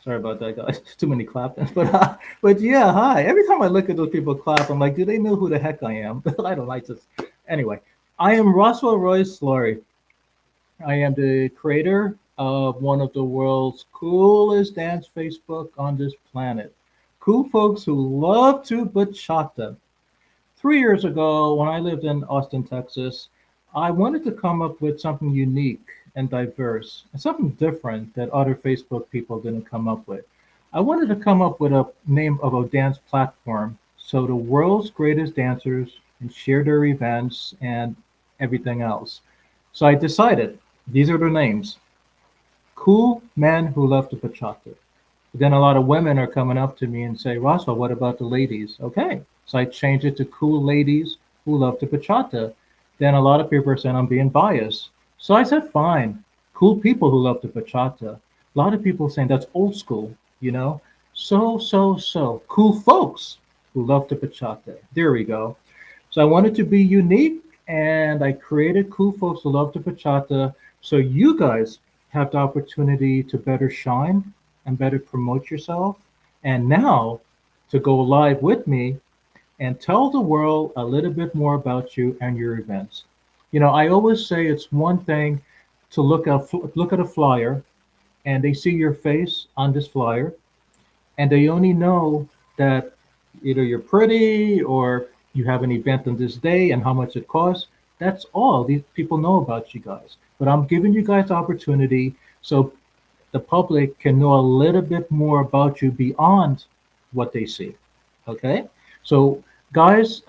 Sorry about that, guys. Too many clapping. But yeah, hi. Every time I look at those people clap, I'm like, do they know who the heck I am? I don't like this. Anyway, I am Roswell Royce Laurie. I am the creator of one of the world's coolest dance Facebook on this planet. Cool folks who love to bachata. 3 years ago, when I lived in Austin, Texas, I wanted to come up with something unique and diverse, and something different that other Facebook people didn't come up with. I wanted to come up with a name of a dance platform so the world's greatest dancers can share their events and everything else. So I decided these are the names: Cool Men Who Love to Bachata. But then a lot of women are coming up to me and say, Roswell, what about the ladies? Okay. So I changed it to Cool Ladies Who Love to Bachata. Then a lot of people are saying I'm being biased. So I said, fine. Cool people who love to bachata. A lot of people saying that's old school, you know? So. Cool folks who love to bachata. There we go. So I wanted to be unique and I created Cool Folks Who Love to Bachata so you guys have the opportunity to better shine and better promote yourself. And now to go live with me and tell the world a little bit more about you and your events. You know, I always say it's one thing to look at a flyer and they see your face on this flyer and they only know that either you're pretty or you have an event on this day and how much it costs. That's all these people know about you guys. But I'm giving you guys opportunity so the public can know a little bit more about you beyond what they see. Okay? So, guys,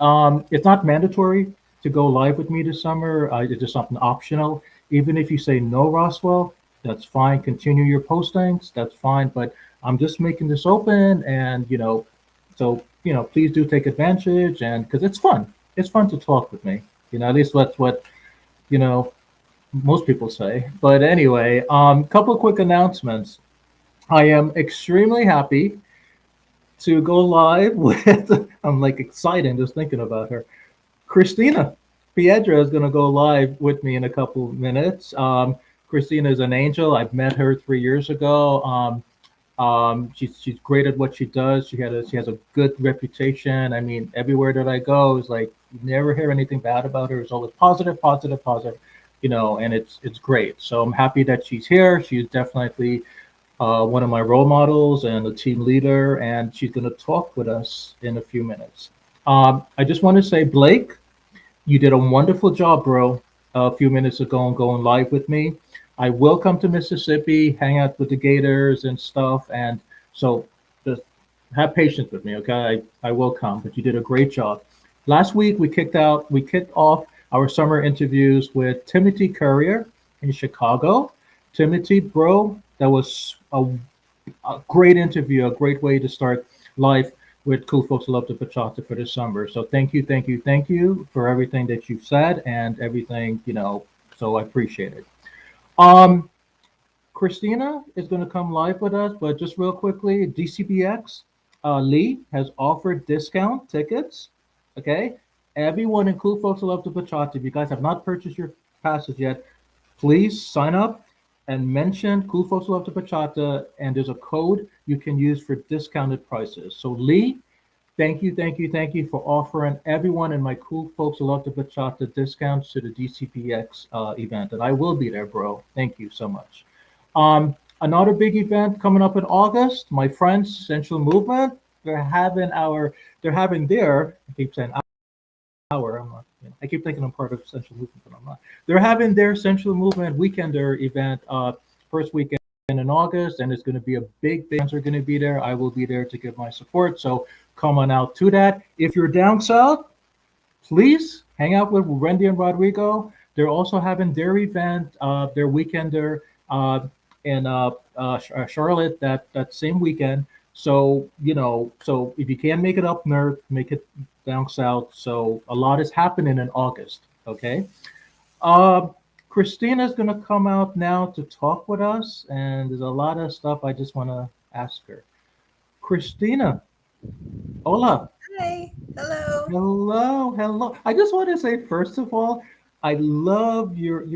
it's not mandatory to go live with me this summer. It's just something optional. Even if you say no, Roswell, that's fine. Continue your postings. That's fine. But I'm just making this open, and so please do take advantage, and because it's fun. It's fun to talk with me. At least that's what you know most people say. But anyway, couple of quick announcements. I am extremely happy to go live with. I'm like excited just thinking about her. Christina Piedra is going to go live with me in a couple of minutes. Christina is an angel. I've met her 3 years ago. She's great at what she does. She has a good reputation. I mean, everywhere that I go is like you never hear anything bad about her. It's always positive, positive, positive. And it's great. So I'm happy that she's here. She's definitely one of my role models and a team leader, and she's going to talk with us in a few minutes. I just want to say, Blake, you did a wonderful job, bro, a few minutes ago and going live with me. I will come to Mississippi, hang out with the Gators and stuff, and so just have patience with me, okay? I will come, but you did a great job. Last week we kicked off our summer interviews with Timothy Courier in Chicago. Timothy, bro, that was a great interview, a great way to start life with Cool Folks Who Love to Bachata for this summer. So thank you for everything that you've said and everything, so I appreciate it. Um, Christina is going to come live with us, but just real quickly, DCBX Lee has offered discount tickets. Okay, everyone in Cool Folks Who Love to Bachata, if you guys have not purchased your passes yet, please sign up and mention Cool Folks Love to Bachata, and there's a code you can use for discounted prices. So Lee, thank you for offering everyone in my Cool Folks Who Love to Bachata discounts to the DCPX event, and I will be there, bro. Thank you so much. Another big event coming up in August. My friends, Central Movement, they're having their. I keep saying hour. I'm not. I keep thinking I'm part of Central Movement, but I'm not. They're having their Central Movement Weekender event first weekend in August, and it's going to be a big fans are going to be there. I will be there to give my support. So come on out to that. If you're down south, please hang out with Randy and Rodrigo. They're also having their event, their weekender in Charlotte that same weekend. So so if you can't make it up north, make it down south. So a lot is happening in August. Okay. Uh, Christina's gonna come out now to talk with us, and there's a lot of stuff I just want to ask her. Christina, hola, Hi. Hello. hello. I just want to say first of all, I love your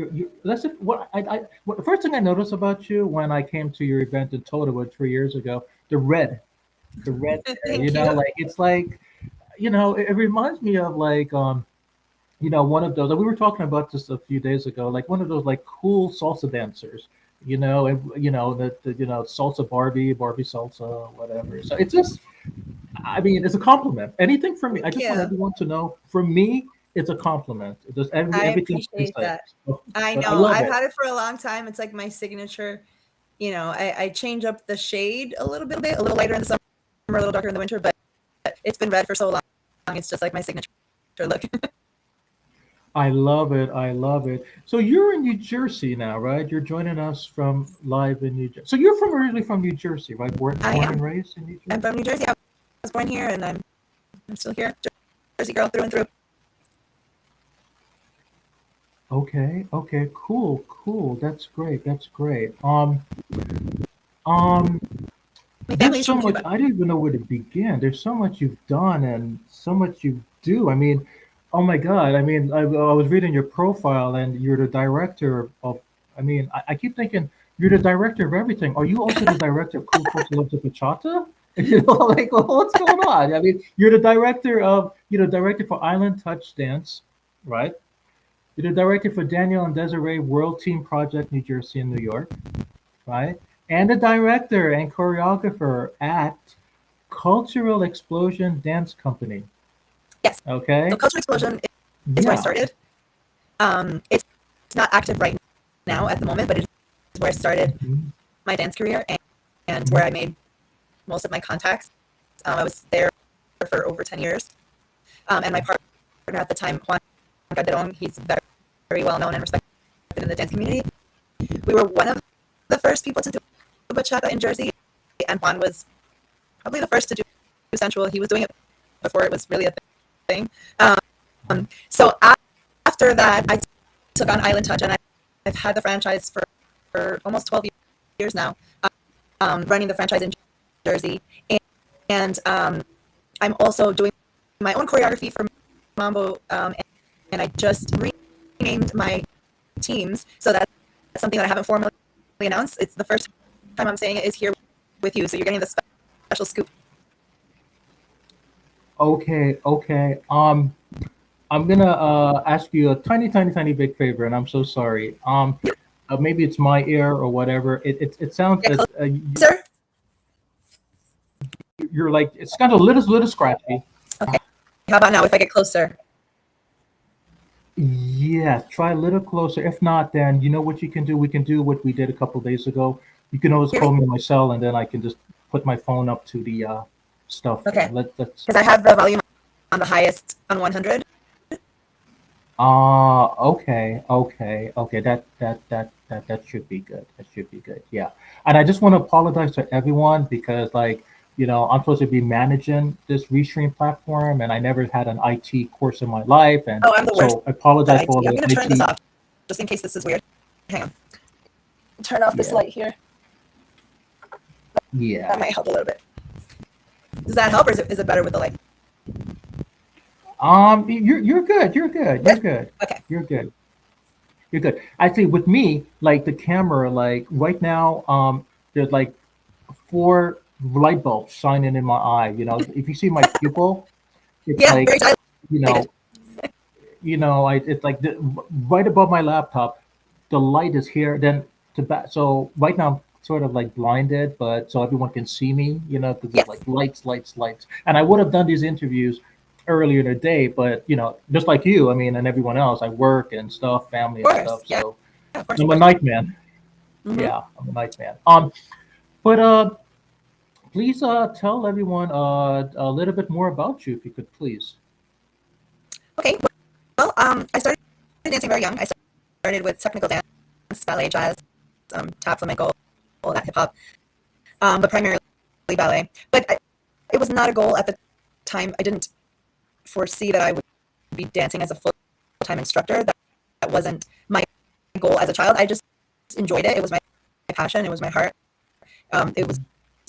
that's it, what the first thing I noticed about you when I came to your event in Totowa 3 years ago, the red hair, Thank you. like it's like, it reminds me of like one of those, we were talking about this a few days ago, like one of those like cool salsa dancers, and the salsa Barbie salsa, whatever. So it's just, I mean, it's a compliment. Anything from me, I Thank just want you. everyone to know. From me, it's a compliment. It just I everything stays appreciate like. that. So, I but I know. love I've it. had it for a long time. It's like my signature. I change up the shade a little lighter in the summer, a little darker in the winter, but it's been red for so long. It's just like my signature look. I love it. I love it. So you're in New Jersey now, right? You're joining us from live in New Jersey. So you're from originally from New Jersey, right? Born, I born am. and raised in New I'm Jersey. from New Jersey. I was born here, and I'm still here. Jersey girl through and through. Okay. Okay. Cool. Cool. That's great. That's great. Um. My There's family's so from much. Cuba. I don't even know where to begin. There's so much you've done and so much you do. I mean, oh my God. I mean, I was reading your profile and you're the director of. I mean, I keep thinking you're the director of everything. Are you also the director of Cool Folks Love to Bachata? Like, well, what's going on? I mean, you're the director of, director for Island Touch Dance, right? You're the director for Daniel and Desiree World Team Project New Jersey and New York, right? And the director and choreographer at Cultural Explosion Dance Company. Yes. So Okay? Culture Explosion is where I Yeah. started. It's not active right now at the moment, but it's where I started Mhm. my dance career and Mhm. where I made most of my contacts. I was there for over 10 years. And my partner at the time, Juan Calderon, he's very, very well known and respected in the dance community. We were one of the first people to do bachata in Jersey, and Juan was probably the first to do sensual. He was doing it before it was really a thing. So after that, I took on Island Touch, and I've had the franchise for almost 12 years now, running the franchise in Jersey. And I'm also doing my own choreography for Mambo, and I just renamed my teams. So that's something that I haven't formally announced. It's the first time I'm saying it is here with you. So you're getting the special scoop. Okay, okay. I'm gonna ask you a tiny, tiny, tiny big favor, and I'm so sorry. Maybe it's my ear or whatever. It sounds Get as closer. you're like it's kind of a little scratchy. Okay. How about now if I get closer? Yeah, try a little closer. If not, then you know what you can do? We can do what we did a couple days ago. You can always Hear me? call me on my cell, and then I can just put my phone up to the stuff there. Okay. Let's. Because I have the volume on the highest on 100. Okay, okay, okay. That should be good. That should be good. Yeah. And I just want to apologize to everyone because, like, I'm supposed to be managing this Restream platform, and I never had an IT course in my life, and Oh, I'm the worst so I apologize at for all IT. I'm the going to turn this IT. off just in case this is weird. Hang on. Turn off this Yeah, light here. yeah. That might help a little bit. Does that help, or is it better with the light? You're good. You're good. You're Good? good. Okay. You're good. You're good. Actually, with me, like the camera, like right now, there's like four light bulbs shining in my eye. If you see my pupil, it's Yeah, like, very you dilated. know, it's like right above my laptop. The light is here. Then to back. So right now, I'm sort of like blinded, but so everyone can see me. Because it's Yes. like lights, lights, lights. And I would have done these interviews earlier in the day, but just like you, I mean, and everyone else, I work and stuff, family Of and course. stuff. Yeah. So Of course. Of I'm a course. night man. Mm-hmm. Yeah, I'm a night man. But please tell everyone a little bit more about you, if you could, please. Okay. Well, I started dancing very young. I started with technical dance, ballet, jazz, tap, flamenco, all that hip hop, but primarily ballet. But it was not a goal at the time. I didn't foresee that I would be dancing as a full time instructor. That wasn't my goal as a child. I just enjoyed it. It was my passion. It was my heart. It was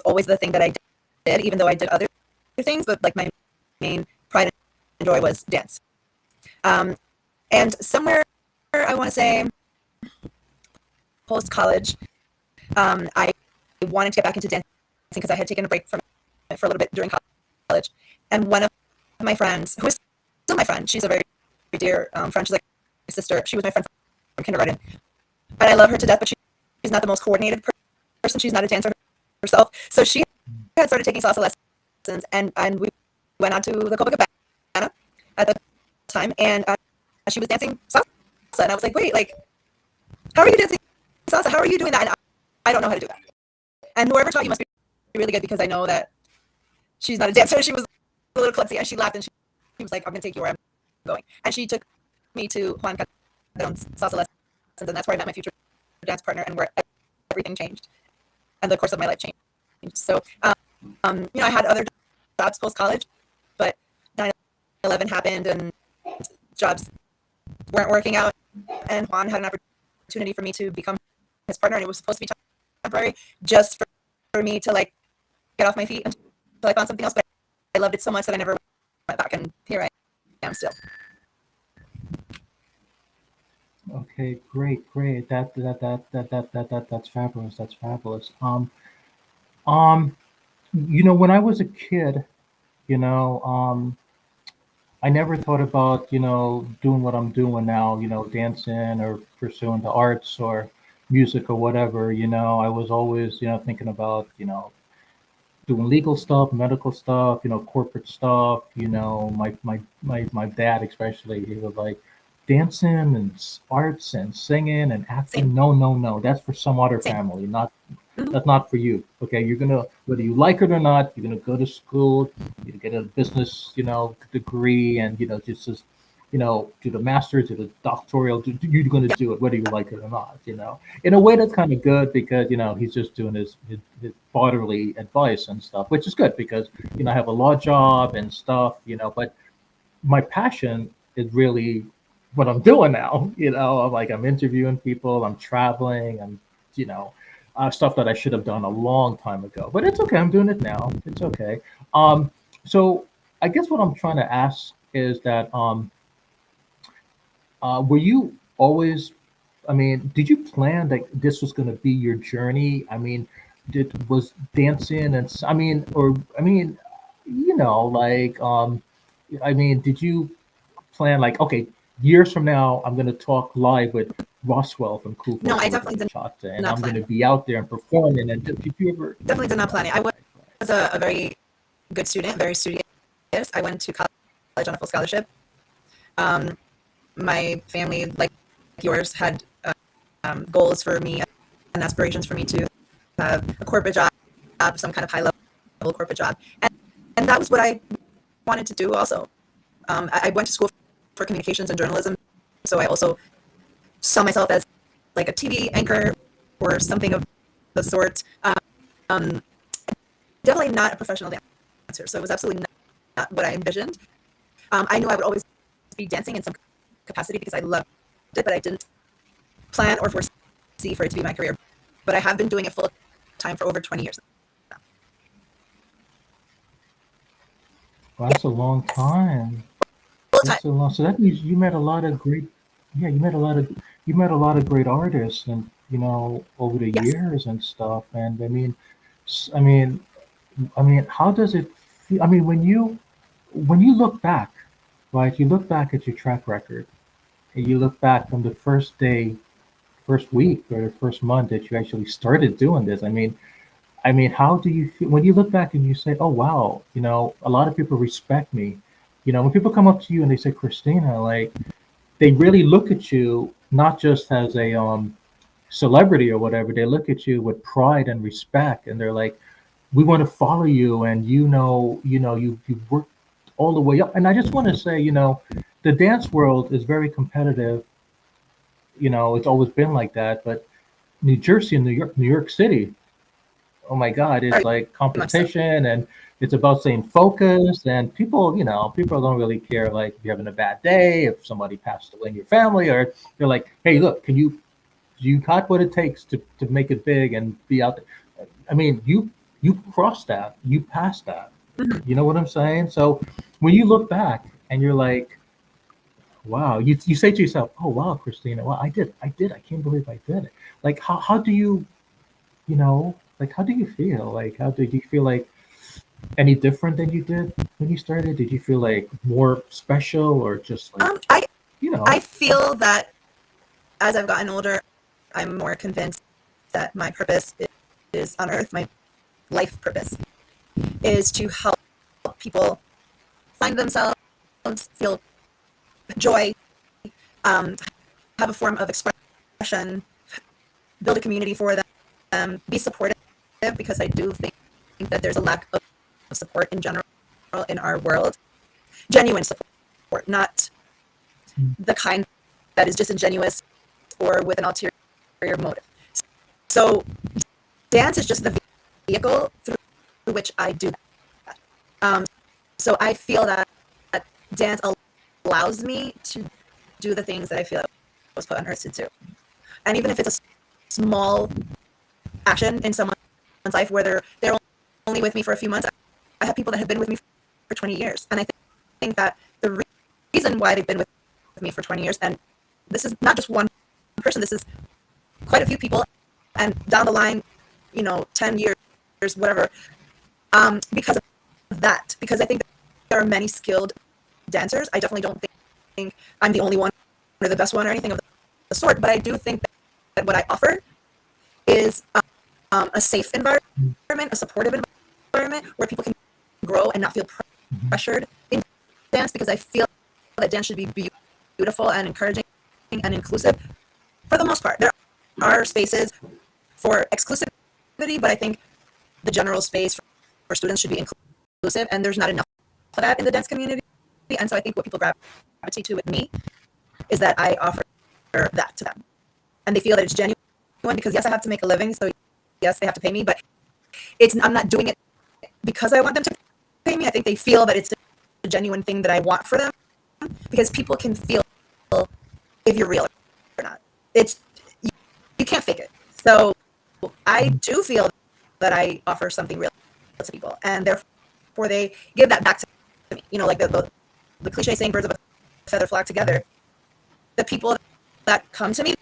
always the thing that I did, even though I did other things. But like my main pride and joy was dance. Um, and somewhere I want to say post college, I wanted to get back into dancing because I had taken a break from it for a little bit during college. And one of my friends, who is still my friend, she's a very dear friend. She's like my sister. She was my friend from kindergarten, but I love her to death. But she's not the most coordinated person. She's not a dancer herself, so she had started taking salsa lessons, and we went out to the Copacabana at the time, and she was dancing salsa, and I was like, wait, like, how are you dancing salsa? How are you doing that? And I don't know how to do that. And whoever taught you must be really good because I know that she's not a dancer. She was a little klutzy, and she laughed, and she was like, I'm going to take you where I'm going. And she took me to Juan Calderon's salsa lessons, and that's where I met my future dance partner, and where everything changed, and the course of my life changed. So, I had other jobs post college, but 9/11 happened, and jobs weren't working out, and Juan had an opportunity for me to become his partner, and it was supposed to be temporary, just for me to like get off my feet until I found something else. But I loved it so much that I never went back, and here I am still. Okay, great. That's fabulous. That's fabulous. Um, when I was a kid, you know, I never thought about, doing what I'm doing now, dancing or pursuing the arts or music or whatever. I was always, thinking about, doing legal stuff, medical stuff, corporate stuff. My dad especially, he was like dancing and arts and singing and Same, acting. No, no, no, that's for some other same. family, not Mhm. that's not for you. Okay, you're gonna whether you like it or not, you're gonna go to school, you get a business, degree, and just do the master's, do the doctoral. You're gonna Yeah, do it whether you like it or not. In a way that's kind of good because he's just doing his fatherly advice and stuff, which is good because I have a law job and stuff. But my passion is really what I'm doing now. I'm interviewing people, I'm traveling, I'm you know stuff that I should have done a long time ago. But it's okay. I'm doing it now. It's okay. So I guess what I'm trying to ask is that were you always? I mean, did you plan that this was going to be your journey? I mean, did was dancing and I mean, or I mean, like I mean, did you plan like, okay, years from now, I'm going to talk live with Roswell from Cool no, I Folklore definitely did Bachata, and not I'm going plan to it. be out there and performing. And did you ever? Definitely did not plan it. I was Right, right. a very good student, very studious. I went to college on a full scholarship. Um, my family, like yours, had goals for me and aspirations for me to have a corporate job, some kind of high level corporate job, and that was what I wanted to do. Also, I went to school for communications and journalism, so I also saw myself as like a TV anchor or something of the sort. Um, Definitely not a professional dancer, so it was absolutely not what I envisioned. I knew I would always be dancing in some capacity because I loved it, but I didn't plan or foresee for it to be my career. But I have been doing it full time for over 20 years now. Well, that's a long Yes, time. full time. That's a long. So that means you met a lot of great. Yeah, you met a lot of great artists, and over the Yes. years and stuff. And I mean, I mean, how does it feel? I mean, when you look back, right? You look back at your track record, and you look back from the first day, first week, or the first month that you actually started doing this. I mean, how do you feel when you look back and you say, "Oh wow, a lot of people respect me." When people come up to you and they say, "Christina," like they really look at you not just as a celebrity or whatever. They look at you with pride and respect, and they're like, "We want to follow you," and you worked all the way up. And I just want to say, the dance world is very competitive. It's always been like that. But New Jersey and New York City, oh my God, it's Very like much so. competition, and it's about staying focused. And people don't really care like if you're having a bad day, if somebody passed away in your family, or they're like, hey, look, you got what it takes to make it big and be out there. I mean, you crossed that, you passed that. Mhm. You know what I'm saying? So when you look back and you're like, Wow. You say to yourself, "Oh wow, Christina, well I did. I can't believe I did it." Like how do you like how do you feel? Like how did you feel like any different than you did when you started? Did you feel like more special or just like, Um, I you I know? feel that as I've gotten older, I'm more convinced that my purpose is on earth. My life purpose is to help people find themselves, feel joy, um, have a form of expression, build a community for them, be supportive, because I do think that there's a lack of support in general in our world. Genuine support, not the kind that is disingenuous or with an ulterior motive. So dance is just the vehicle through which I do that. So I feel that dance allows me to do the things that I feel I was put on earth to do. And even if it's a small action in someone's life where they're only with me for a few months, I have people that have been with me for 20 years. And I think that the reason why they've been with me for 20 years, and this is not just one person, this is quite a few people, and down the line, 10 years, whatever, because of that. Because I think there are many skilled dancers. I definitely don't think I'm the only one or the best one or anything of the sort, but I do think that what I offer is a safe environment, a supportive environment where people can grow and not feel Mhm. pressured in dance, because I feel that dance should be beautiful and encouraging and inclusive for the most part. There are spaces for exclusivity, but I think the general space for students should be inclusive, and there's not enough of that in the dance community. And so I think what people gravitate to with me is that I offer that to them, and they feel that it's genuine, because yes, I have to make a living, so yes, they have to pay me, but I'm not doing it because I want them to pay me. I think they feel that it's a genuine thing that I want for them, because people can feel if you're real or not. It's you, you can't fake it. So I Mhm. do feel that I offer something real to people, and therefore they give that back to me. Like the cliche saying, "Birds of a feather flock together." The people that come to me,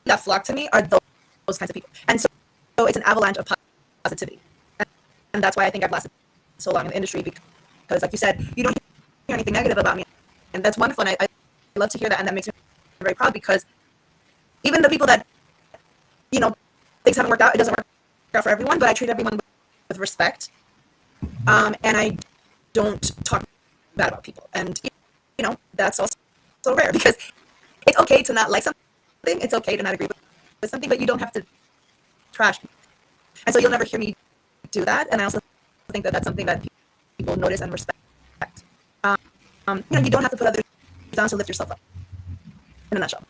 that flock to me, are those kinds of people, and so it's an avalanche of positivity, and that's why I think I've lasted so long in the industry, because, like you said, you don't hear anything negative about me, and that's wonderful, and I love to hear that, and that makes me very proud, because even the people that you know things haven't worked out, it doesn't work out for everyone, but I treat everyone with respect, and I don't talk bad about people, and that's also so rare, because it's okay to not like something, it's okay to not agree with something, but you don't have to trash me. And so you'll never hear me do that, and I also think that that's something that people notice and respect. You Mhm. don't have to put others down to lift yourself up, in a nutshell.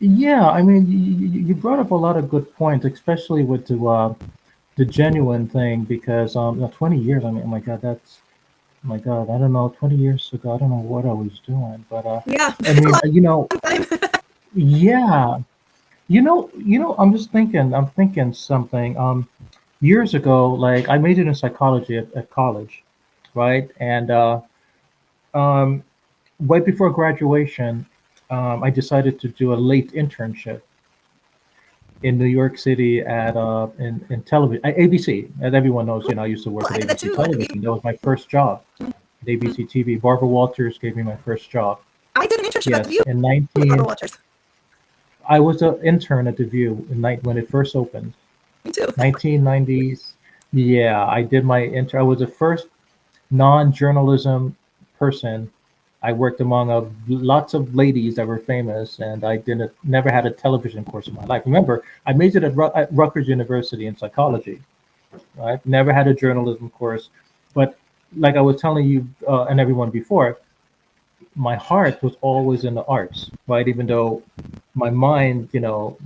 Yeah, I mean, you brought up a lot of good points, especially with the genuine thing, because 20 years. I mean, oh my God, oh my God, I don't know, 20 years ago, I don't know what I was doing, but Yeah, I it's a mean, long time. yeah, I'm thinking something. Years ago, like I majored in psychology at college, right? And um, right before graduation, I decided to do a late internship in New York City at in television at ABC. As everyone knows, I used to work I at did that ABC too. I did Television. That was my first job at ABC TV. Barbara Walters gave me my first job. I did an internship at the Yes, View in with Barbara 19. Walters. I was an intern at the View when it first opened, Me too. 1990s. Yeah, I did my intern. I was the first non-journalism person. I worked among lots of ladies that were famous, and I didn't never had a television course in my life. Remember, I majored at Rutgers University in psychology. Right, never had a journalism course, but like I was telling you and everyone before, my heart was always in the arts. Right, even though my mind,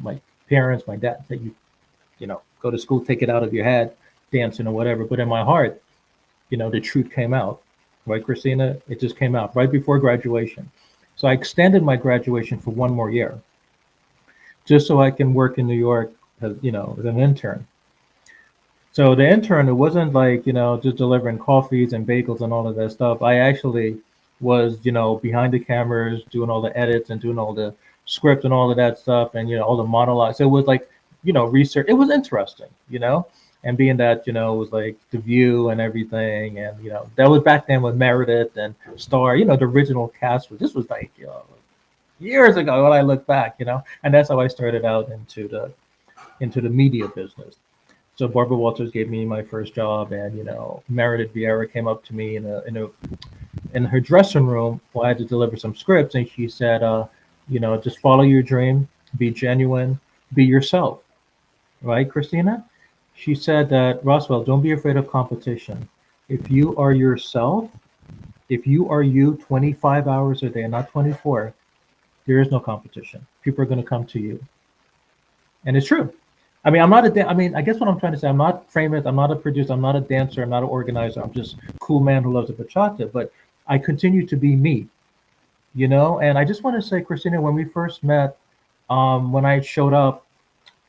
my parents, my dad said go to school, take it out of your head, dancing or whatever. But in my heart, the truth came out, right, Christina? It just came out right before graduation. So I extended my graduation for one more year, just so I can work in New York as an intern. So the intern, it wasn't like, just delivering coffees and bagels and all of that stuff. I actually was, behind the cameras, doing all the edits and doing all the script and all of that stuff, and all the monologues. It was like, research. It was interesting. And being that, it was like The View and everything, and that was back then with Meredith and Star. The original cast was. This was like, years ago when I look back. And that's how I started out into the media business. So Barbara Walters gave me my first job, and Meredith Vieira came up to me in her dressing room while I had to deliver some scripts, and she said, just follow your dream, be genuine, be yourself, right, Christina? She said that, Roswell, don't be afraid of competition. If you are yourself, if you are you 25 hours a day, not 24, there is no competition. People are going to come to you, and it's true. I mean, I'm not a. I mean, I guess what I'm trying to say, I'm not famous. I'm not a producer. I'm not a dancer. I'm not an organizer. I'm just a cool man who loves the bachata. But I continue to be me. And I just want to say, Christina, when we first met, when I showed up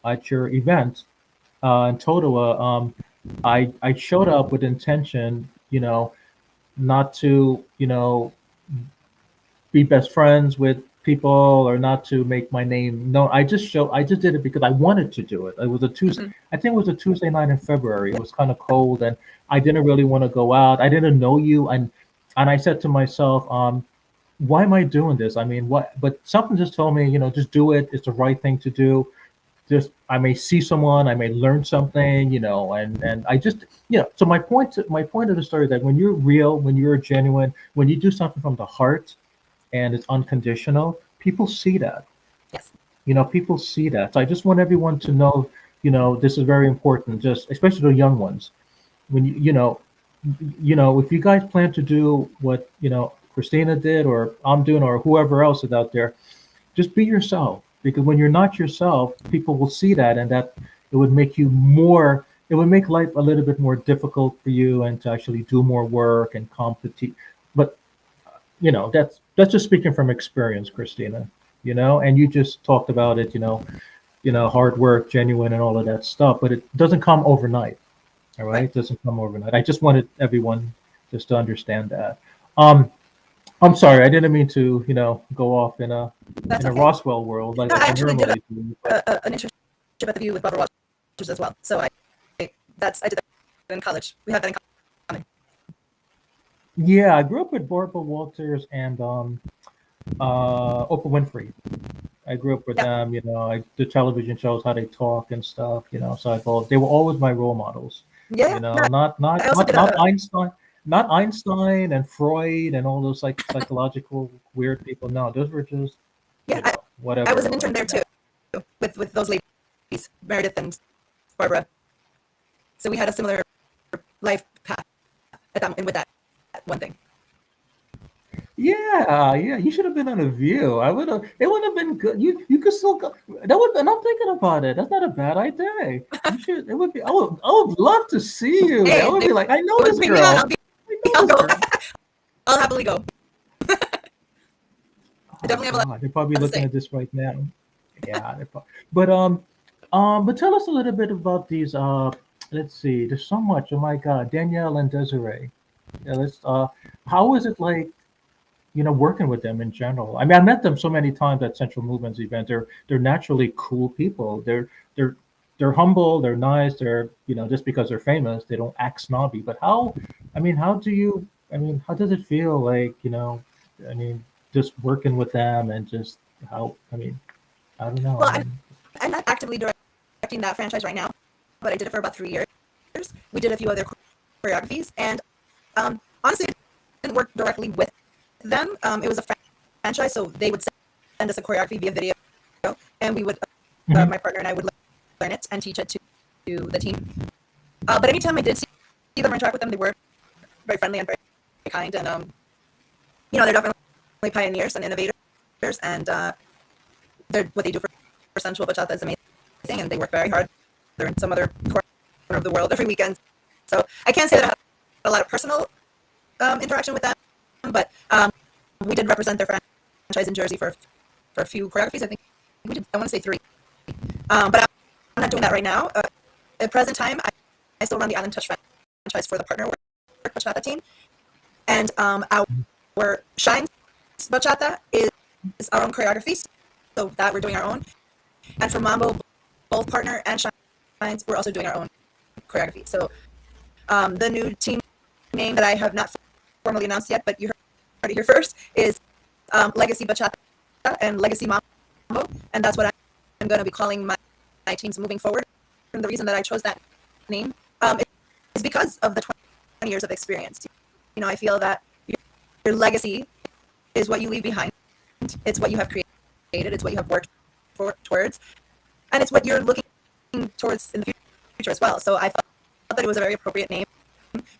at your event in Totowa, I showed up with intention, not to, be best friends with people or not to make my name known. I just did it because I wanted to do it. It was a Tuesday. Mhm. I think it was a Tuesday night in February. It was kind of cold, and I didn't really want to go out. I didn't know you, and I said to myself, why am I doing this? I mean, what? But something just told me, just do it. It's the right thing to do. Just I may see someone, I may learn something, and I just, So my point of the story is that when you're real, when you're genuine, when you do something from the heart and it's unconditional, people see that. Yes. People see that. So I just want everyone to know, this is very important, just especially the young ones. When if you guys plan to do what, Christina did or I'm doing or whoever else is out there, just be yourself. Because when you're not yourself, people will see that, and that it would make you more. It would make life a little bit more difficult for you, and to actually do more work and compete. But that's just speaking from experience, Christina. And you just talked about it. Hard work, genuine, and all of that stuff. But it doesn't come overnight. All right, Right. it doesn't come overnight. I just wanted everyone just to understand that. Um, I'm sorry, I didn't mean to, go off in a That's in a okay. Roswell world like No, I I actually did normally do. But an internship at the View with Barbara Walters as well. So I did that in college. We have that in common. yeah, I grew up with Barbara Walters and Oprah Winfrey. I grew up with Yeah. them. The television shows, how they talk and stuff. So they were always my role models. Yeah. Yeah. Not not I also not did not a Einstein, not Einstein and Freud and all those psychological weird people. No, those were just yeah. I was whatever. an intern there too with those ladies, Meredith and Barbara. So we had a similar life path at that, and with that one thing. Yeah, yeah. You should have been on a View. I would have. It would have been good. You could still go. That would. And I'm thinking about it. That's not a bad idea. You should. It would be. I would love to see you there. I Hey, would they be like, I know would this bring me on. girl. I know I'll this go. girl. I'll happily go. I Oh definitely have a lot God, they're probably to looking say. at this right now. Yeah, but but tell us a little bit about these. Let's see. There's so much. Oh my God, Danielle and Desiree. Yeah, let's. How is it like? Working with them in general. I mean, I met them so many times at Central Movements event. They're naturally cool people. They're humble. They're nice. They're just because they're famous, they don't act snobby. But how? I mean, how do you? I mean, how does it feel like? I mean, just working with them and just how? I mean, I don't know. Well, I mean, I'm not actively directing that franchise right now, but I did it for about 3 years. We did a few other choreographies, and honestly, I didn't work directly with them. It was a franchise, so they would send us a choreography via video, and we would, mhm. my partner and I would learn it and teach it to the team. But anytime I did see them or interact with them, they were very friendly and very kind, and they're definitely pioneers and innovators, and what they do for sensual bachata is amazing, and they work very hard. They're in some other corner of the world every weekend, so I can't say that I had a lot of personal interaction with them, but we did represent their franchise in Jersey for a few choreographies. I think we did. I want to say 3, but I'm not doing that right now. At present time, I still run the Island Touch franchise for the partner work bachata team, and our For Shine's Bachata is our own choreography, so that we're doing our own. And for Mambo, both Partner and Shine's, we're also doing our own choreography. So the new team name that I have not formally announced yet, but you heard it here first, is Legacy Bachata and Legacy Mambo, and that's what I'm going to be calling my teams moving forward. And the reason that I chose that name is because of the 20 years of experience. You know, I feel that your legacy is what you leave behind. It's what you have created. It's what you have worked towards, and it's what you're looking towards in the future as well. So I felt that it was a very appropriate name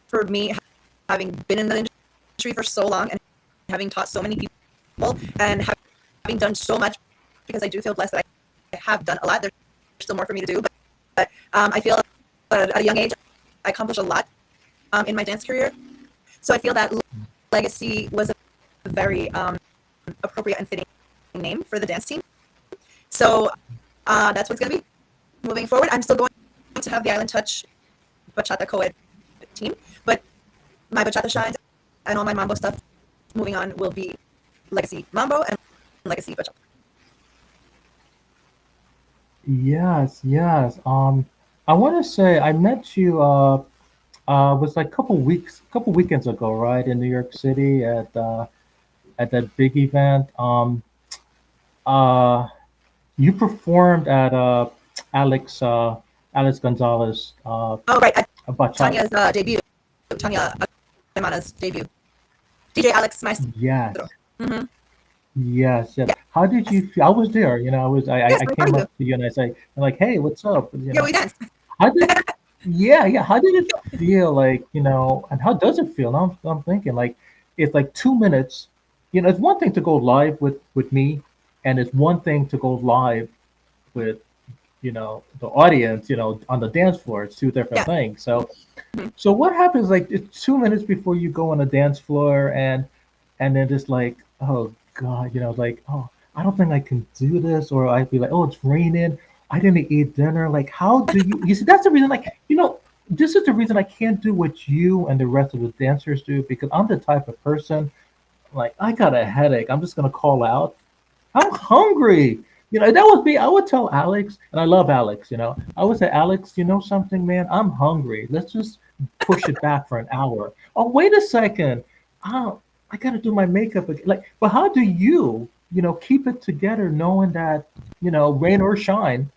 for me, having been in the industry for so long and having taught so many people and having done so much, because I do feel blessed that I have done a lot. There's still more for me to do, but I feel at a young age I accomplished a lot in my dance career. So I feel that Legacy was a very appropriate and fitting name for the dance team. So that's what's going to be moving forward. I'm still going to have the Island Touch Bachata co-ed team, but my Bachata Shines and all my Mambo stuff moving on will be Legacy Mambo and Legacy Bachata. Yes, yes. I want to say I met you. Was like a couple weekends ago, right, in New York City at that big event. Uh, you performed at Alex Alex Gonzalez Oh, right. bachata. Tanya's debut. Tanya Imana's debut. DJ Alex Maestro. Yes, Mm-hmm. yes, yes. Yeah. How did you feel? I was there. You know, Yes, I I'm came proud of up to you and I say, I'm like, hey, what's up? You you. Yeah, know, we danced. how did yeah, yeah. How did it feel like, and how does it feel? Now I'm thinking like it's like 2 minutes. You know, it's one thing to go live with me, and it's one thing to go live with, the audience, on the dance floor. It's two different Yeah. things. So Mhm. so what happens like it's 2 minutes before you go on the dance floor and then just like, oh God, like, oh, I don't think I can do this, or I'd be like, oh, it's raining. I didn't eat dinner. Like, how do you see that's the reason, like, this is the reason I can't do what you and the rest of the dancers do, because I'm the type of person, like, I got a headache. I'm just gonna call out. I'm hungry. That would be, I would tell Alex, and I love Alex, I would say, Alex, you know something, man? I'm hungry. Let's just push it back for an hour. Oh, wait a second. Oh, I got to do my makeup again. Like, but how do you, keep it together knowing that, rain or shine,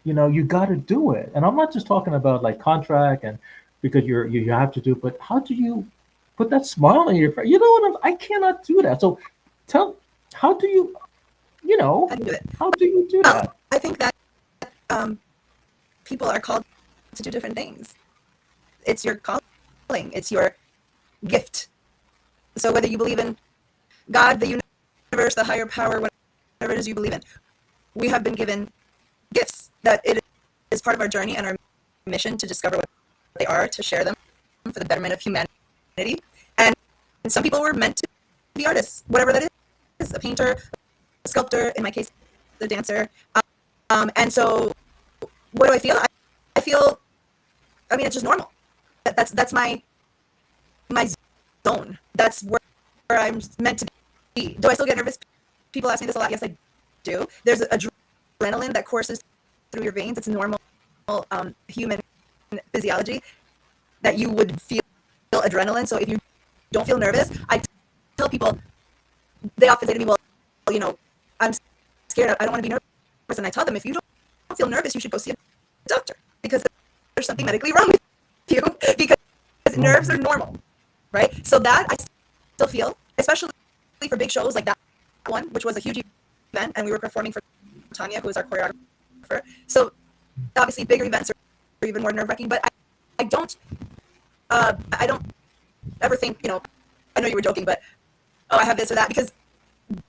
you got to do it. And I'm not just talking about like contract and because you have to do, but how do you put that smile on your face? You know what? I cannot do that. So tell, how do you, you I know, can do it. how do you do that? I think that um, people are called to do different things. It's your calling. It's your gift. So whether you believe in God, the universe, the higher power, whatever it is you believe in, we have been given gifts that it is part of our journey and our mission to discover what they are, to share them for the betterment of humanity. And some people were meant to be artists, whatever that is, a painter, a sculptor, in my case, the dancer. And so what do I feel? I feel, I mean, it's just normal. That's my zone. That's where I'm meant to be. Do I still get nervous? People ask me this a lot. Yes, I do. There's adrenaline that courses through your veins. It's normal human physiology that you would feel adrenaline. So if you don't feel nervous, I tell people, they often say to me, well, I'm scared. I don't want to be nervous. And I tell them, if you don't feel nervous, you should go see a doctor, because there's something medically wrong with you, because nerves are normal, right? So that I still feel, especially for big shows like that one, which was a huge event, and we were performing for Tanya, who is our choreographer. So obviously bigger events are even more nerve-wracking, but I don't ever think, I know you were joking, but oh, I have this or that, because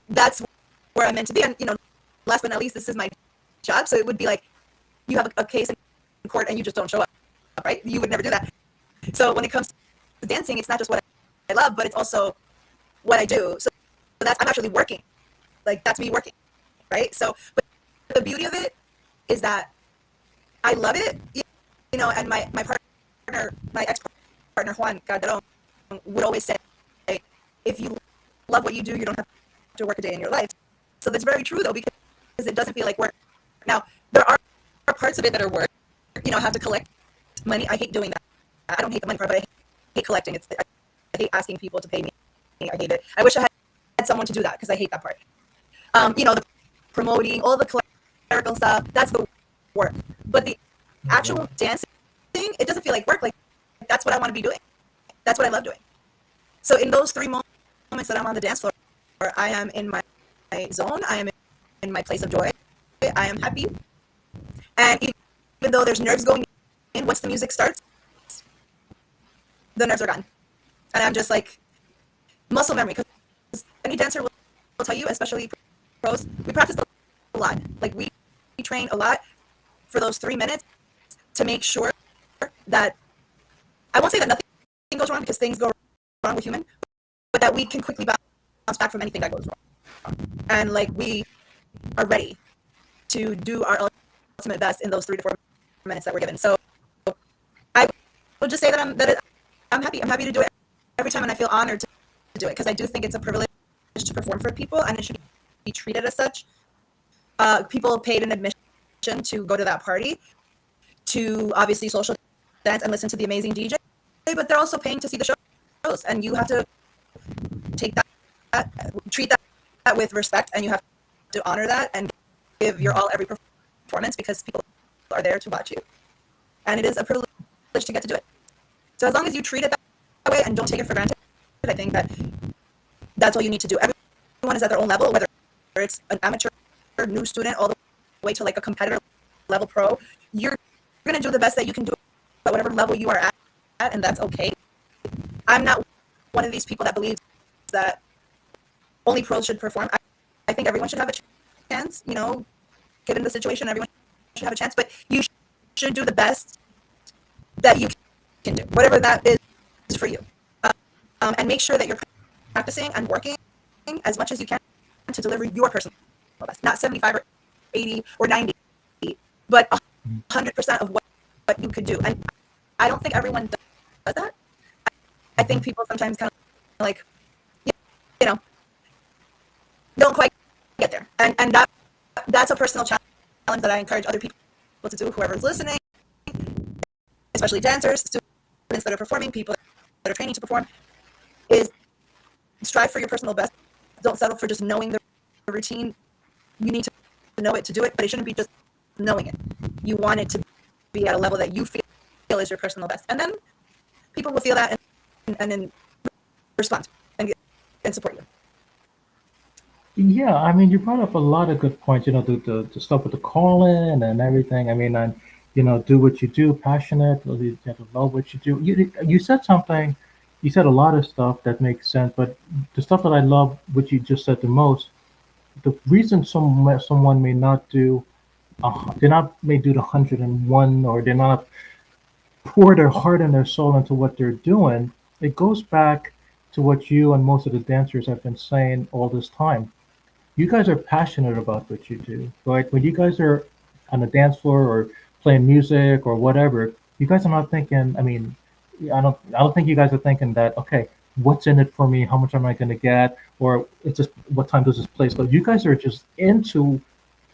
that's where I'm meant to be. And last but not least, this is my job. So it would be like, you have a case in court and you just don't show up, right? You would never do that. So when it comes to dancing, it's not just what I love, but it's also what I do. So that's, I'm actually working. Like, that's me working, right? So, but the beauty of it is that I love it, and my partner, my ex-partner, Juan Garderon, would always say, if you love what you do, you don't have to work a day in your life. So that's very true though, because it doesn't feel like work. Now, there are parts of it that are work. I have to collect money. I hate doing that. I don't hate the money part, but I hate collecting. I hate asking people to pay me. I hate it. I wish I had someone to do that because I hate that part. The promoting, all the clerical stuff, that's the work. But the actual dancing, it doesn't feel like work. Like, that's what I want to be doing. That's what I love doing. So in those 3 moments that I'm on the dance floor, I am in my zone. I am in my place of joy. I am happy. And even though there's nerves going in, once the music starts, the nerves are gone. And I'm just like, muscle memory. Because any dancer will tell you, especially pros, we practice a lot. Like, we train a lot for those 3 minutes to make sure that, I won't say that nothing goes wrong because things go wrong with human, but that we can quickly bounce back from anything that goes wrong. And like, we are ready to do our ultimate best in those 3 to 4 minutes that we're given. So I will just say that I'm happy. I'm happy to do it every time, and I feel honored to do it because I do think it's a privilege to perform for people, and it should be treated as such. People paid an admission to go to that party, to obviously social dance and listen to the amazing DJ, but they're also paying to see the shows, and you have to take that, treat that with respect, and you have to honor that and give your all every performance because people are there to watch you, and it is a privilege to get to do it. So as long as you treat it that way and don't take it for granted, I think that's all you need to do. Everyone is at their own level, whether it's an amateur, new student, all the way to like a competitor level pro. You're going to do the best that you can do at whatever level you are at, and that's okay. I'm not one of these people that believes that only pros should perform. I think everyone should have a chance, given the situation, everyone should have a chance, but you should do the best that you can do, whatever that is for you. And make sure that you're practicing and working as much as you can to deliver your personal best, not 75 or 80 or 90, but 100% of what you could do. And I don't think everyone does that. I think people sometimes kind of like, don't quite get there. And that's a personal challenge that I encourage other people to do, whoever's listening, especially dancers, students that are performing, people that are training to perform, is strive for your personal best. Don't settle for just knowing the routine. You need to know it to do it, but it shouldn't be just knowing it. You want it to be at a level that you feel is your personal best. And then people will feel that and then respond and support you. Yeah, I mean, you brought up a lot of good points, the stuff with the call-in and everything. I mean, and, do what you do, passionate, you have to love what you do. You said something, you said a lot of stuff that makes sense, but the stuff that I love, what you just said the most, the reason someone may not do, may do the 101, or they're not pour their heart and their soul into what they're doing, it goes back to what you and most of the dancers have been saying all this time. You guys are passionate about what you do, right? When you guys are on the dance floor or playing music or whatever, you guys are not thinking. I mean, I don't think you guys are thinking that. Okay, what's in it for me? How much am I going to get? Or it's just what time does this place go? You guys are just into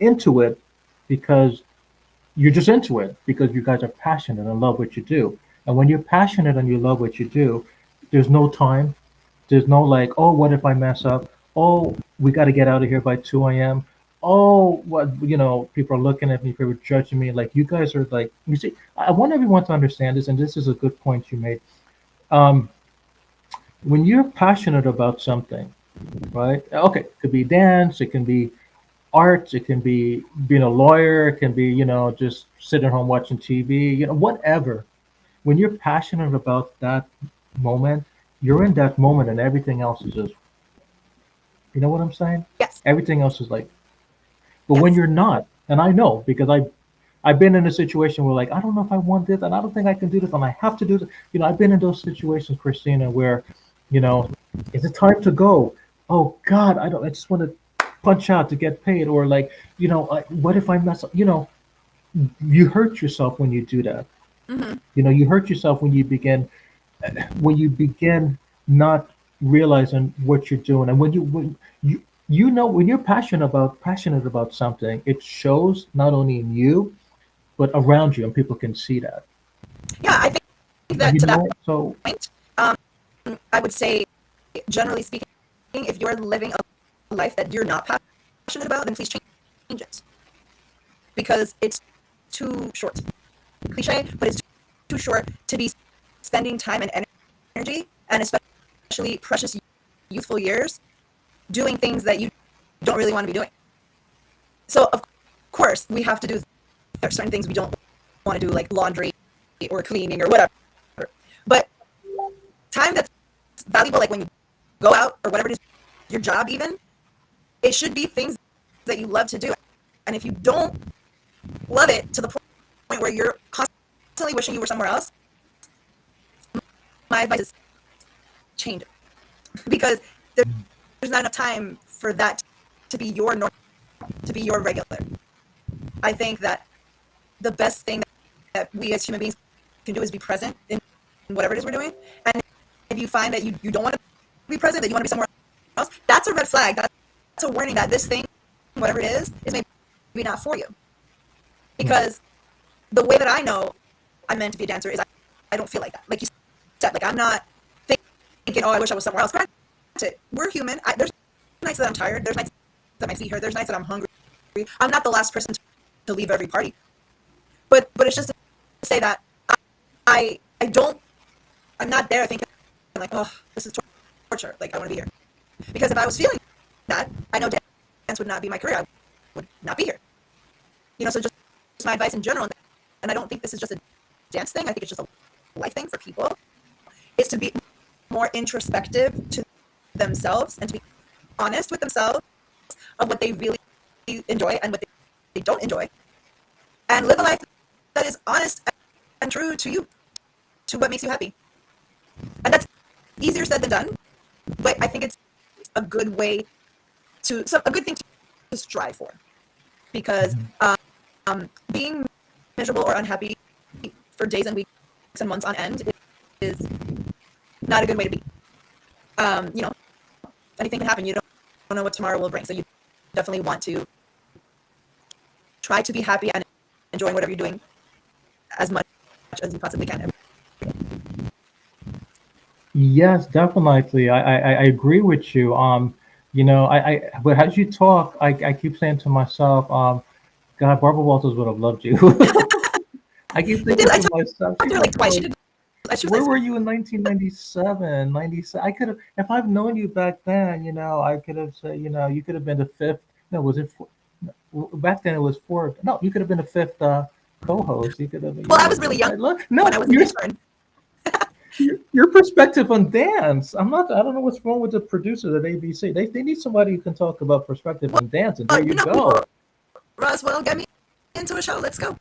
it because you're just into it because you guys are passionate and love what you do. And when you're passionate and you love what you do, there's no time. There's no like, oh, what if I mess up? Oh, we got to get out of here by 2 a.m. Oh, what, people are looking at me, people are judging me. Like, you guys are like, you see, I want everyone to understand this, and this is a good point you made. Um, when you're passionate about something, right? Okay, it could be dance, it can be art, it can be being a lawyer, it can be, just sitting home watching TV, whatever. When you're passionate about that moment, you're in that moment and everything else is just, you know what I'm saying? Yes. Everything else is like, but when Yes. you're not, and I know because I've been in a situation where like, I don't know if I want this and I don't think I can do this and I have to do this. I've been in those situations, Christina, where, you know, is it time to go? Oh God, I just want to punch out to get paid. Or like, what if I mess up? You hurt yourself when you do that. Mm-hmm. You hurt yourself when you begin not realizing what you're doing. And when you know when you're passionate about something, it shows not only in you but around you, and people can see that. Yeah, I think that You to that know, so point, um, I would say, generally speaking, if you're living a life that you're not passionate about, then please change it because it's too short. Cliche, but it's too short to be spending time and energy, and especially precious youthful years, doing things that you don't really want to be doing. So, of course, we have to do there's certain things we don't want to do, like laundry or cleaning or whatever. But time that's valuable, like when you go out or whatever it is, your job even, it should be things that you love to do. And if you don't love it to the point where you're constantly wishing you were somewhere else, my advice is change it because there's not enough time for that to be your norm, to be your regular. I think that the best thing that we as human beings can do is be present in whatever it is we're doing. And if you find that you don't want to be present, that you want to be somewhere else, that's a red flag. That's a warning that this thing, whatever it is maybe not for you. mm, Because the way that I know I'm meant to be a dancer is I don't feel like that. Like you said, like I'm not thinking, oh, I wish I was somewhere else. Granted, we're human. There's nights that I'm tired. There's nights that my feet hurt. There's nights that I'm hungry. I'm not the last person to leave every party. But it's just to say that I don't I'm not there thinking like, oh, this is torture. Like I want to be here because if I was feeling that, I know dance would not be my career. I would not be here. So just my advice in general, and I don't think this is just a dance thing. I think it's just a life thing for people. Is to be more introspective to themselves and to be honest with themselves of what they really enjoy and what they don't enjoy, and live a life that is honest and true to you, to what makes you happy. And that's easier said than done, but I think it's a good way a good thing to strive for because mhm. being miserable or unhappy for days and weeks and months on end is not a good way to be. Um, you know, anything can happen. You don't know what tomorrow will bring, so you definitely want to try to be happy and enjoying whatever you're doing as much as you possibly can. Yes, definitely. I agree with you. But as you talk, I keep saying to myself, God, Barbara Walters would have loved you. I keep She did. thinking I to talked myself, to she her was like twice. She like, did. She was where nice. were you in 1997, 97? I could have, if I've known you back then, I could have said, you could have been the fifth. No, was it four, back then it was four. No, you could have been the fifth co-host. You could have, Well, I was really young look, when no, I was an intern. your perspective on dance. I don't know what's wrong with the producers at ABC. They need somebody who can talk about perspective Well, on dance, and there you you know, go. Roswell, get me into a show. Let's go.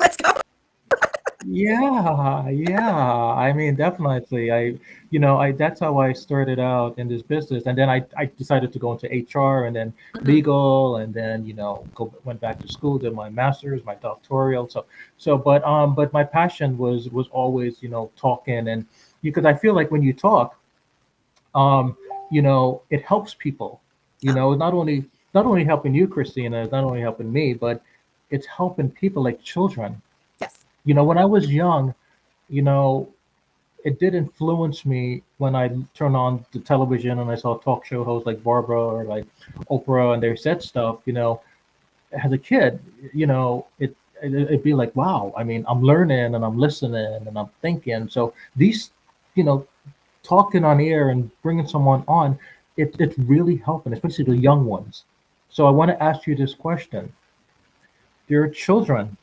Let's go. Yeah, yeah. I mean, definitely. That's how I started out in this business, and then I decided to go into HR, and then Mhm. legal, and then went back to school, did my master's, my doctoral. But my passion was always talking, and because I feel like when you talk, um, it helps people. Oh, Not only helping you, Christina, it's not only helping me, but it's helping people like children. yes. When I was young, you know, it did influence me when I turned on the television and I saw talk show hosts like Barbara or like Oprah and they said stuff. As a kid, it'd be like, wow. I mean, I'm learning and I'm listening and I'm thinking. So these, you know, talking on air and bringing someone on, it's really helping, especially the young ones. So I want to ask you this question: there are children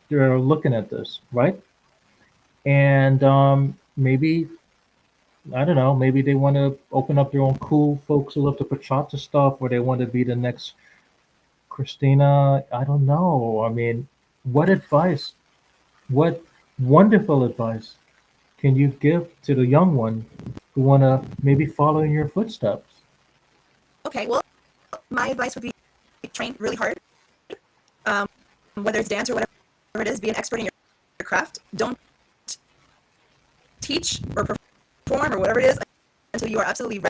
that are looking at this, right? And maybe I don't know, maybe they want to open up their own cool folks who love the bachata stuff, or they want to be the next Christina. I don't know. I mean, what advice, what wonderful advice can you give to the young one who want to maybe follow in your footsteps? Okay. Well, my advice would be train really hard. Um, whether it's dance or whatever it is, be an expert in your craft. Don't teach or perform or whatever it is until you are absolutely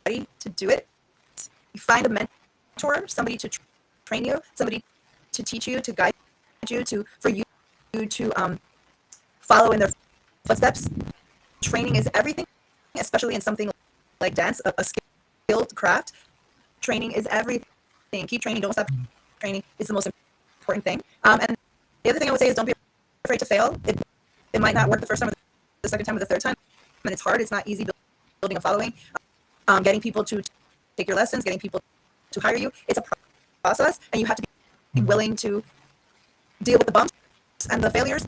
ready to do it. You find a mentor, somebody to train you, somebody to teach you, to guide you, to for you to follow in their footsteps. Training is everything, especially in something like dance, a skilled craft. Training is everything. Keep training. Don't stop training. It's the most important thing. And the other thing I would say is don't be afraid to fail. It might not work the first time, or the second time, or the third time, and it's hard. It's not easy building a following. Getting people to take your lessons, getting people to hire you. It's a process, and you have to be willing to deal with the bumps and the failures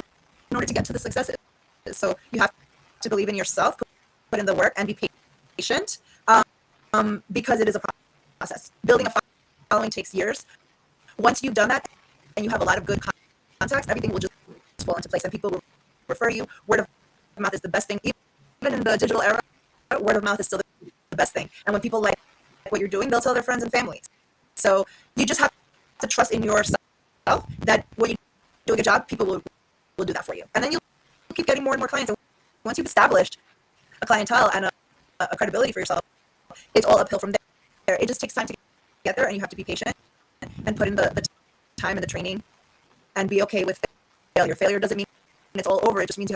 in order to get to the successes. So you have to believe in yourself, put in the work, and be patient, because it is a process. Building a following takes years. Once you've done that and you have a lot of good contacts, everything will just fall into place, and people will refer you. Word of mouth is the best thing. Even in the digital era, word of mouth is still the best thing. And when people like what you're doing, they'll tell their friends and families. So you just have to trust in yourself that when you do a good job, people will do that for you. And then you'll keep getting more and more clients. And once you've established a clientele and a credibility for yourself, it's all uphill from there. It just takes time to get there, and you have to be patient and put in the time and the training and be okay with failure. Failure doesn't mean it's all over. It just means you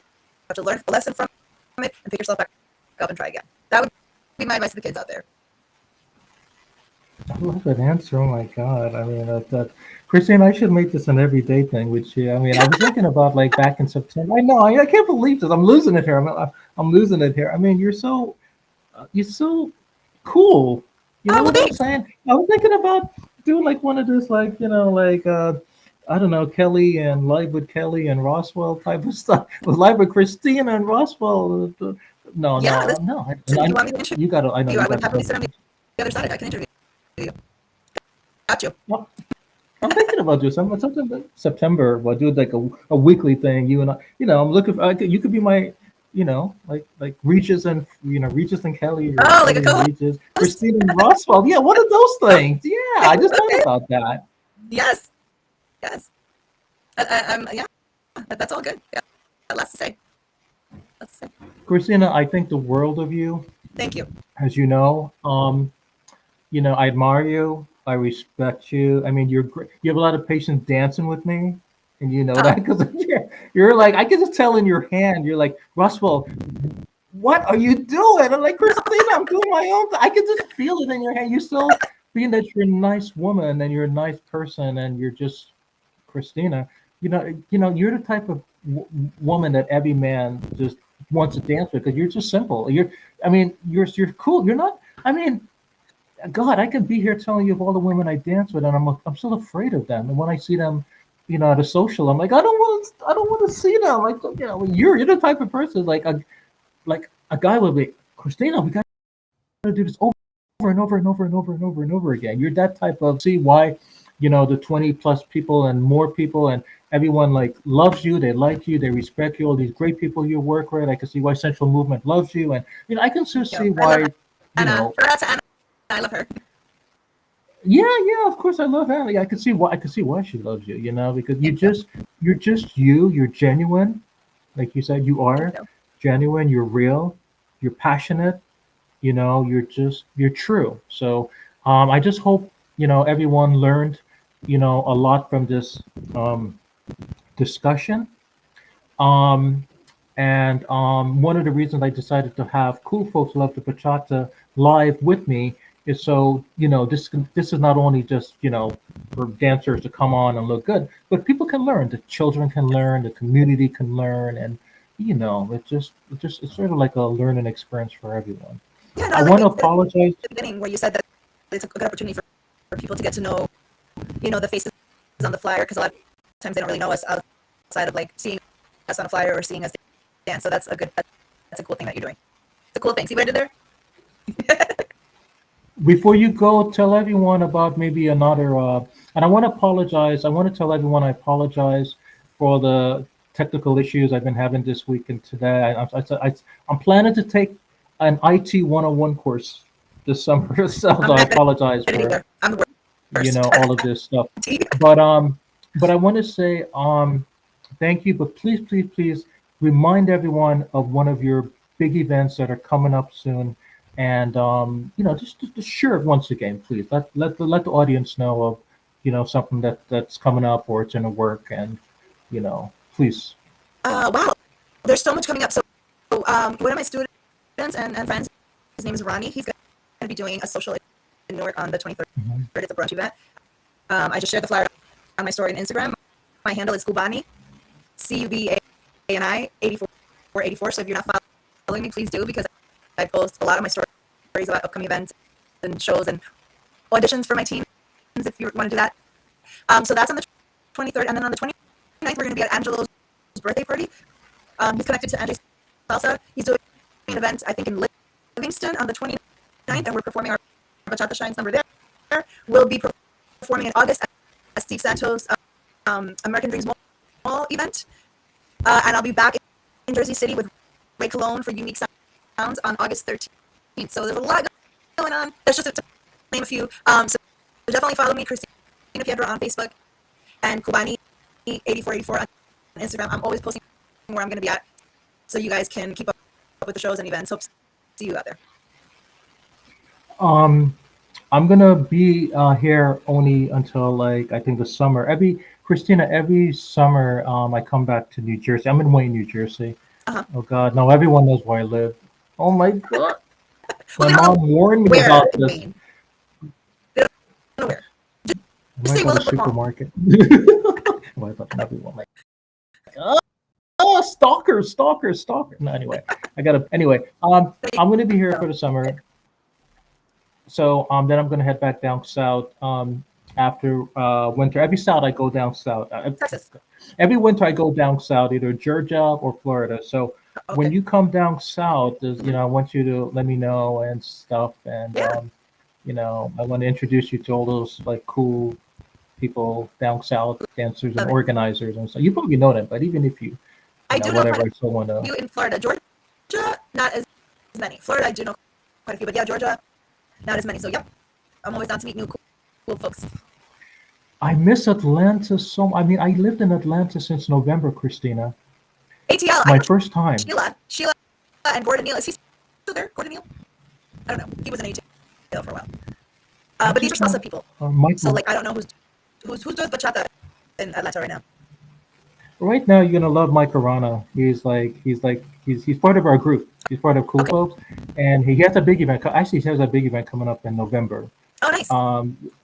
have to learn a lesson from it and pick yourself back up and try again. That would be my advice to the kids out there. I love that answer. Oh my God. I mean, Christine, I should make this an everyday thing with you. I mean, I was thinking about like back in September. I know, I can't believe this. I'm losing it here. I'm losing it here. I mean, you're so cool. You know Oh, well, what I'm thanks. saying? I was thinking about doing like one of this, like, I don't know, Kelly and Live with Kelly and Roswell type of stuff. With Live with Christina and Roswell. No, Yeah, no, listen, no. if you want me to interview You gotta, I know you, you I would gotta happily go. sit on the other side. I can interview you. Got you. I'm thinking about doing something like September. We'll do like a weekly thing. You and I, I'm looking for. You could be my, like Regis and Regis and Kelly, or Oh, like a Kelly and co-host? Regis, Christine and Roswell. Yeah, one of those things. Yeah, I just thought Okay. about that. Yes. Yes. I'm yeah. That's all good. Yeah. Lots to say. Lots to say. Christina, I think the world of you, Thank you. as you know. I admire you. I respect you. I mean, you're great. You have a lot of patience dancing with me, and you know that Oh, because you're like I can just tell in your hand. You're like Roswell. What are you doing? I'm like, Christina, I'm doing my own thing. I can just feel it in your hand. You still, being that you're a nice woman and you're a nice person and you're just Christina, you're the type of woman that every man just wants to dance with because you're just simple. I mean, you're cool. You're not, I mean, God, I could be here telling you of all the women I dance with, and I'm still afraid of them. And when I see them, at a social, I'm like, I don't want to see them. Like, you're the type of person like a guy would be, Christina, we got to do this over and over and over and over and over and over again. You're that type of see why, the 20 plus people and more people and everyone like loves you, they like you, they respect you, all these great people you work with. I can see why Central Movement loves you. And I can just see I love why, you Anna. know, Shout out to Anna. I love her. yeah, of course I love Annie. I can see why she loves you, because Thank you. you're just you're genuine. Like you said, you Thank are you. genuine, you're real, you're passionate, you're true. So I just hope everyone learned a lot from this discussion. um, and one of the reasons I decided to have Cool Folks Love the Bachata live with me is so this is not only just for dancers to come on and look good, but people can learn, the children can Yes. learn, the community can learn, and it's sort of like a learning experience for everyone. Yeah, no, I I like want what to you said at apologize. the beginning where you said that it's a good opportunity for people to get to know, the faces on the flyer because a lot of times they don't really know us outside of like seeing us on a flyer or seeing us dance. So that's a cool thing that you're doing. It's a cool thing. See what I did there? Before you go, tell everyone about maybe another. And I want to apologize. I want to tell everyone I apologize for the technical issues I've been having this week and today. I'm planning to take an IT 101 course this summer, so I'm I not good apologize at it for either. I'm the worst. all of this stuff. But I want to say thank you. But please, please, please remind everyone of one of your big events that are coming up soon, and just share it once again, please. Let the audience know of something that's coming up or it's in the work, and please. Wow, there's so much coming up. So, one of my students and friends, his name is Ronnie. He's going to be doing a social in Newark on the 23rd. Mhm. It's a brunch event. I just shared the flyer on my story on Instagram. My handle is Cubani, Cubani 8484. So if you're not following me, please do, because I post a lot of my stories about upcoming events and shows and auditions for my teams if you want to do that. So that's on the 23rd, and then on the 29th we're going to be at Angelo's birthday party. He's connected to Angie's Salsa. He's doing an event, I think, in Livingston on the 29th, and we're performing our Bachata Shines number there. We'll be performing in August at Steve Santos' American Dreams Mall event. And I'll be back in Jersey City with Ray Cologne for Unique Sounds on August 13th. So there's a lot going on. That's just to name a few. So definitely follow me, Christina Piedra, on Facebook, and Cubani 8484 on Instagram. I'm always posting where I'm going to be at, so you guys can keep up with the shows and events. Hope to see you out there. Um, I'm gonna be here only until like I think the summer. Every summer, I come back to New Jersey. I'm in Wayne, New Jersey. Uh-huh. Oh God, no! Everyone knows where I live. Oh my God, Well, my they don't know mom warned me where about in this. Maine. They don't know where. I Just might say go to Willowbrook Mall. supermarket. Well, I thought everyone like, stalker, stalker, stalker. No, anyway, I gotta. Anyway, There you I'm gonna be here go. for the summer. So then I'm gonna head back down south after winter. Every south I go down south. Texas. Every winter I go down south, either Georgia or Florida. So when Okay. you come down south, I want you to let me know and stuff, and Yeah, I want to introduce you to all those like cool people down south, dancers and love it. organizers and stuff. You probably know them, but even if I do know quite whatever, a I still want to. few in Florida. Georgia, not as many. Florida, I do know quite a few, but yeah, Georgia, not as many. So, yep, I'm always down to meet new cool folks. I miss Atlanta so. I mean, I lived in Atlanta since November, Christina. ATL, I My know first time. Sheila, and Gordon Neal. Is he still there? Gordon Neal? I don't know. He was in ATL for a while. I But these are just want salsa people. So, Michael. like, I don't know who's doing bachata in Atlanta right now. Right now, you're gonna love Mike Arana. He's part of our group. He's part of Cool Okay. Folks, and he has a big event. Actually, he has a big event coming up in November. Oh, nice.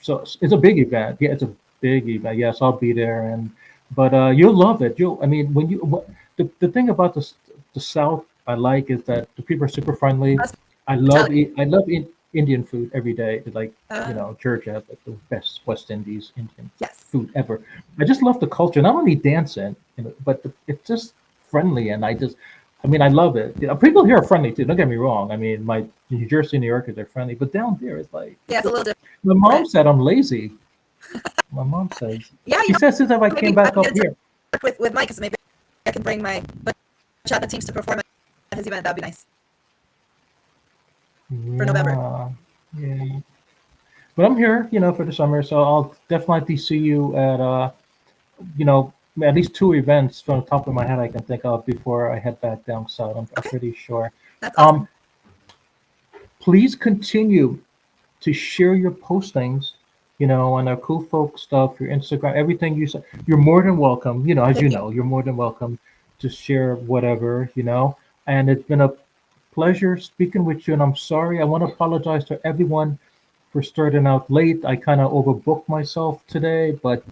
So it's a big event. Yeah, it's a big event. Yes, I'll be there, but you'll love it. I mean, the thing about the South I like is that the people are super friendly. Hospitality. I love Indian food every day. Like Uh, Georgia has like the best West Indies Indian yes. food ever. I just love the culture, not only dancing, but it's just friendly, and I mean, I love it. People here are friendly too. Don't get me wrong. I mean, my New Jersey, New Yorkers are friendly, but down there it's like Yeah, it's a little my mom different. said I'm lazy. My mom says Yeah, she says since I came maybe I back can get up in touch here. with Mike, so maybe I can bring my bachata teams to perform at his event. That'd be nice for November. Yeah, yeah. But I'm here, for the summer, so I'll definitely see you at you know, at least two events from the top of my head I can think of before I head back down south. I'm Okay, pretty sure. that's Um, awesome. Please continue to share your postings, on our cool folk stuff, your Instagram, everything you say. You're more than welcome. As Thank you. you're more than welcome to share whatever. And it's been a pleasure speaking with you. And I'm sorry. I want to apologize to everyone for starting out late. I kind of overbooked myself today, but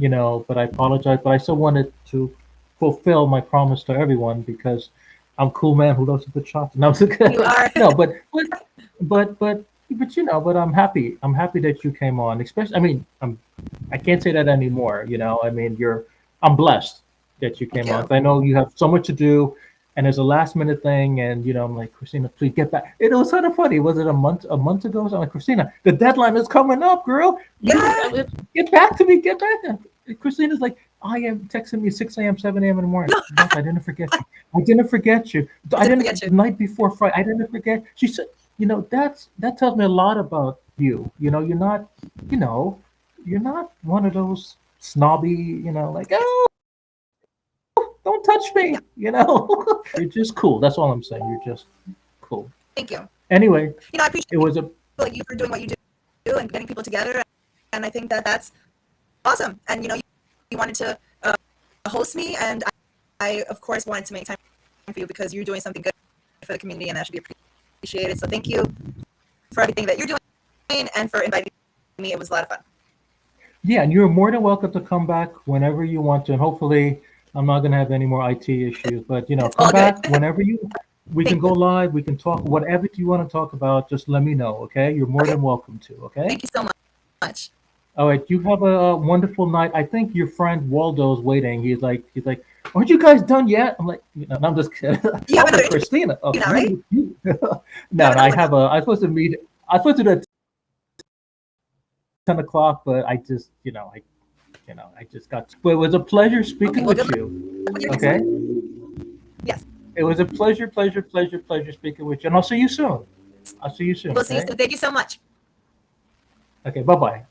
I apologize. But I still wanted to fulfill my promise to everyone because I'm cool man who loves the chocolate. No, You are. no, but but but I'm happy. I'm happy that you came on. Especially, I mean, I can't say that anymore. I mean, I'm blessed that you Thank came on. you. 'Cause I know you have so much to do, and there's a last minute thing, and I'm like, Christina, please get back. It was kind of funny. Was it a month ago? So I'm like, Christina, the deadline is coming up, girl. Yeah. Get back to me. Get back. And Christina's like, I am texting me 6 a.m., 7 a.m. in the morning. No, Yes, I didn't forget you. I didn't forget you. I I didn't didn't forget you. the night before Friday. I didn't forget. She said, that tells me a lot about you. You know, you're not one of those snobby, like, Yes. oh, don't touch Yeah. me. You're just cool. That's all I'm saying. You're just cool. Thank you. Anyway, I it appreciate was people a like you for doing what you do and getting people together. And I think that that's awesome. And you wanted to host me, and I of course wanted to make time for you because you're doing something good for the community, and that should be appreciated. So thank you for everything that you're doing and for inviting me. It was a lot of fun. yeah, and you're more than welcome to come back whenever you want to. And hopefully, I'm not going to have any more IT issues. But It's come all good. back whenever you. We can Thank go you. live. We can talk whatever you want to talk about. Just let me know. Okay, you're more Okay. than welcome to. Okay. Thank you so much. All right. You have a wonderful night. I think your friend Waldo's waiting. He's like, aren't you guys done yet? I'm like, no, I'm just kidding. You have Oh, another interview Christina. Oh, now, right? you. You have No, no. another I one now. have a. I supposed to meet. I supposed to do it at 10 o'clock, but I just, I just got. But it was a pleasure Okay. speaking Well, with good luck you. with your next Okay. one. Yes. It was a pleasure, pleasure, pleasure, pleasure speaking with you, and I'll see you soon. I'll see you soon. We'll see you Okay. soon. Thank you so much. Okay. Bye bye.